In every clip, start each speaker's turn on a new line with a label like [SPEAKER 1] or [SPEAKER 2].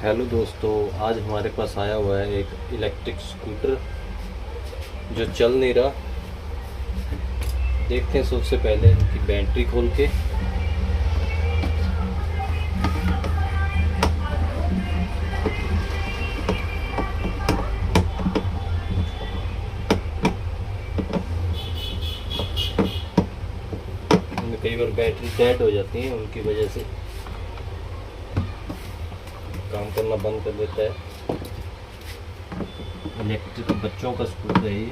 [SPEAKER 1] Hello दोस्तों, आज हमारे पास आया हुआ है एक इलेक्ट्रिक स्कूटर जो चल नहीं रहा। देखते हैं सबसे पहले इनकी बैटरी खोल के। इनमें कई बार बैटरी डेड हो जाती है, उनकी वजह से काम करना बंद कर देता है। इलेक्ट्रिक बच्चों का स्कूटर है ये।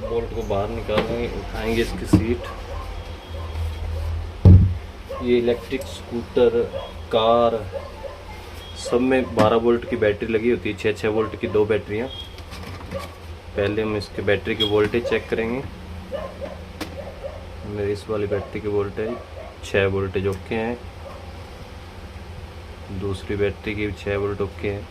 [SPEAKER 1] बोल्ट को बाहर निकालेंगे, उठाएंगे इसकी सीट। ये इलेक्ट्रिक स्कूटर, कार सब में 12 वोल्ट की बैटरी लगी होती है, 6-6 वोल्ट की 2 बैटरियाँ। पहले हम इसके बैटरी की वोल्टेज चेक करेंगे। मेरी इस वाली बैटरी की वोल्टेज 6 वोल्टेज ओके हैं। दूसरी बैटरी की 6 वोल्ट ओके है।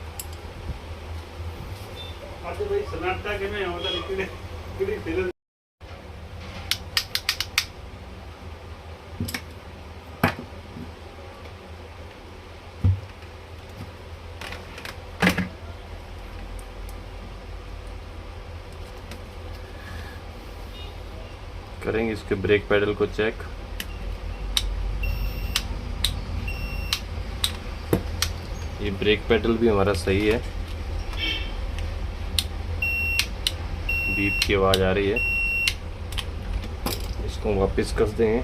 [SPEAKER 1] करेंगे इसके ब्रेक पैडल को चेक। ये ब्रेक पैडल भी हमारा सही है। बीप की आवाज़ आ रही है, इसको वापस कस देंगे।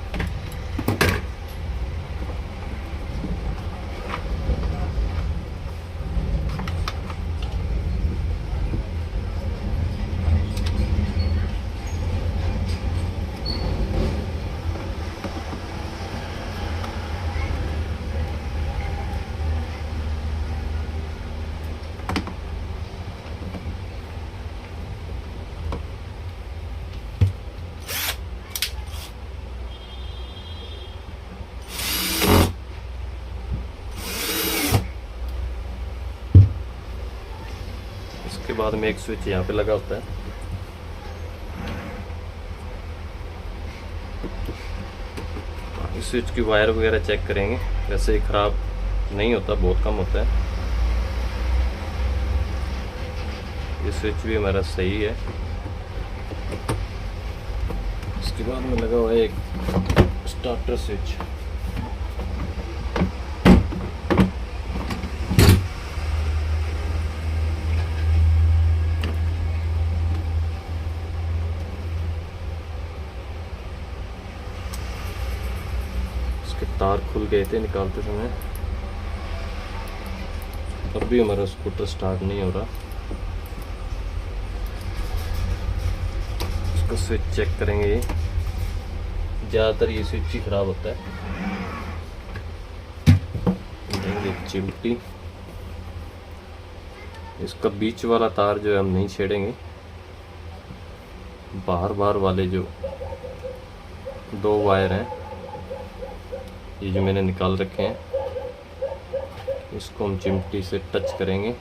[SPEAKER 1] इसके बाद में एक स्विच यहाँ पे लगा होता है। इस स्विच की वायर वगैरह चेक करेंगे। वैसे ख़राब नहीं होता, बहुत कम होता है। ये स्विच भी हमारा सही है। इसके बाद में लगा हुआ है एक स्टार्टर स्विच। तार खुल गए थे निकालते समय। अब भी हमारा स्कूटर स्टार्ट नहीं हो रहा। इसको स्विच चेक करेंगे। ज़्यादातर ये स्विच ही खराब होता है। देंगे एक चिमटी। इसका बीच वाला तार जो है हम नहीं छेड़ेंगे। बाहर बाहर वाले जो 2 वायर हैं, ये जो मैंने निकाल रखे हैं, इसको हम चिमटी से टच करेंगे।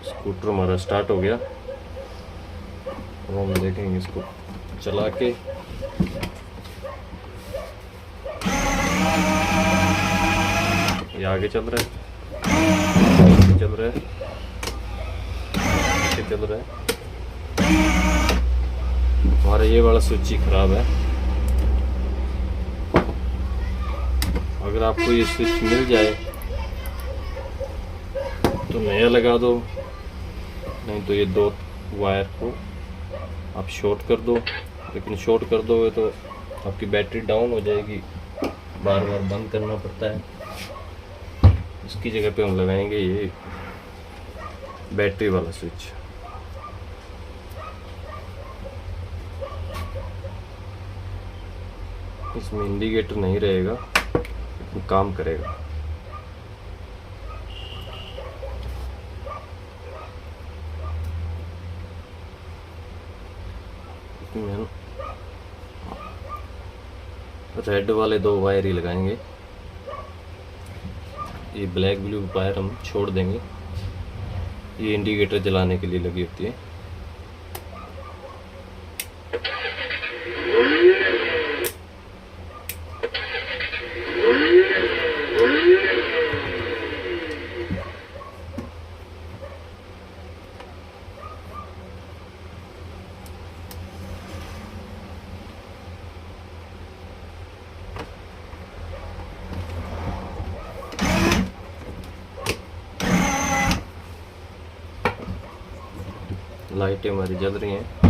[SPEAKER 1] स्कूटर हमारा स्टार्ट हो गया। अब हम देखेंगे इसको चला के। ये आगे चल रहा है, चल रहा है, पीछे चल रहा है। हमारा ये वाला स्विच ही खराब है। अगर आपको ये स्विच मिल जाए तो नया लगा दो, नहीं तो ये 2 वायर को आप शॉर्ट कर दो। लेकिन शॉर्ट कर दोगे तो आपकी बैटरी डाउन हो जाएगी, बार बार बंद करना पड़ता है। इसकी जगह पे हम लगाएंगे ये बैटरी वाला स्विच। इसमें इंडिकेटर नहीं रहेगा, लेकिन काम करेगा। इसमें हम रेड वाले 2 वायर ही लगाएंगे, ये ब्लैक ब्लू वायर हम छोड़ देंगे, ये इंडिकेटर जलाने के लिए लगी होती है। लाइटें हमारी जल रही हैं।